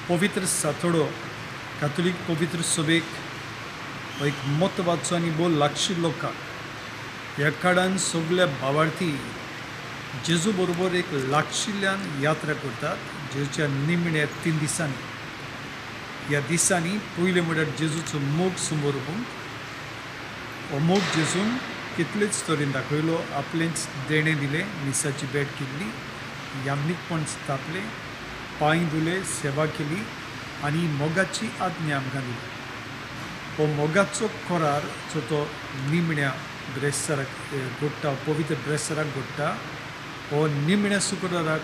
पवित्र सातोडो कॅथोलिक पवित्र सभेक हो एक म्हत्वाचो आनी भोव लागशिल्लो काळ. ह्या काळान सगळे भावार्थी जेजू बरोबर एक लागशिल्ल्यान यात्रा करतात. जेजूच्या निमण्या 3 दिसांनी. ह्या दिसांनी पयलें म्हळ्यार जेजूचो मोग समोर उबोवंक. हो मोग जेजून कितलेच तरेन दाखयलो. आपलेंच देणें दिलें, मिसाची भेट केल्ली, यामनीकपण स्थापलें, पांय धुले, सेवा केली आनी मोगाची आज्ञा आमकां दिली. हो मोगाचो करार जो तो निमण्या ब्रेस्ताराक घडटा, पवित्र ब्रेस्ताराक घडटा, हो निमण्या शुक्राराक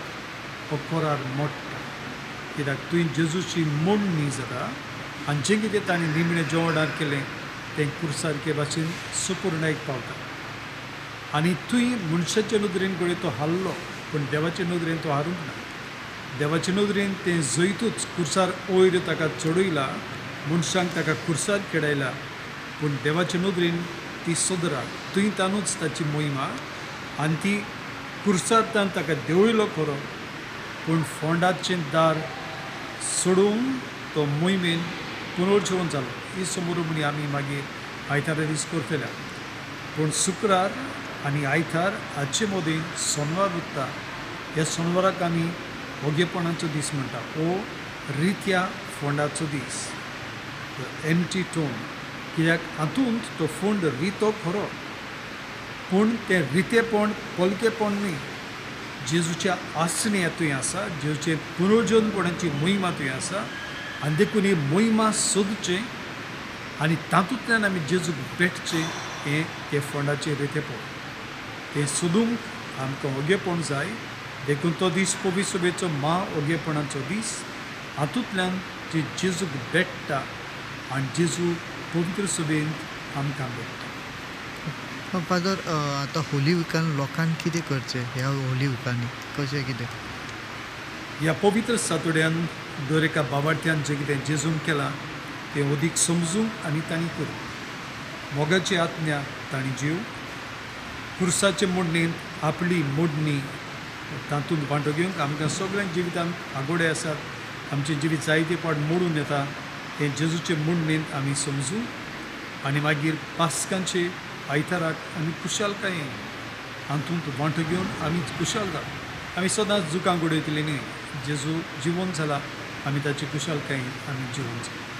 हो करार मोडटा. कित्याक थंय जेजूची मोडणी जाता आनी जें कितें ताणें निमण्या जेवणार केलें तें कुर्सारके भाशेन सुपूर्णायक पावता. आनी थंय मनशाचे नदरेन कडेन तो हारलो, पूण देवाचे नदरेन तो हारूंक ना. देवाचे नदरेन तें जैतूच कुर्सार वयर ताका चडयला, मनशांक ताका कुर्सार केडायला, पूण देवाचे नदरेन ती सदरा. थंय तानूच ताची मोहिमा आनी ती कुर्सार ताका देंवयलो खरो, पूण फोंडाचें दार सोडून तो मोहिमेन पुनर्जीवन जालो. ही समोरुमणी आमी मागीर आयतारा दीस करतले. पूण शुक्रार आनी आयतार हाचे मदीं सोनवार उरता. ह्या सोनवाराक आमी ओगेपणाचो दीस म्हणटा. हो रित्या फोंडाचो दीस, एम्प्टी टोम. कित्याक हातूंत तो फोंड रितो खरो, पूण तें रितेपण, पलकेपण न्ही. जेजूच्या आसण्या थंय आसा, जेजूचे पुनर्जीवनपणाची मोहिमा थंय आसा आनी देखून ही मोहिमा सोदचें आनी तातूंतल्यान आमी जेजूक भेटचें हें ते फोंडाचें रितेपण. तें सोदूंक आमकां ओगेपण जाय. देखून तो दीस पवित्र सभेचो ओगेपणाचो दीस. हातूंतल्यान जे जेजूक भेटटा आनी जेजू पवित्र सभेन आमकां भेटता. फादर, आतां होली विकान लोकांक कितें करचें? ह्या होली विकांनी कशें कितें? ह्या पवित्र सातोड्यान दर एका भावार्थ्यान जें कितें जेजून केलां तें अदीक समजूंक आनी तांणी करूंक. मोगाची आज्ञा तांणी जीवंक, कुर्साचे मोडणेंत आपली मोडणी तातूंत वांटो घेवंक. आमकां सगळ्यांक जिवितांत आगोडे आसात, आमचें जिवीत जायते फावट मोडून येता. हें जेजूचे मोडणेंत आमी समजूं आनी मागीर पास्कांचे आयताराक आमी कुशालकायेन हातूंत वांटो घेवन आमी कुशाल जावं. आमी सदांच दुखांक उडयतलीं न्ही. जेजू जिवंत जाला, आमी ताची कुशालकायेन आमी जिवंत जावं.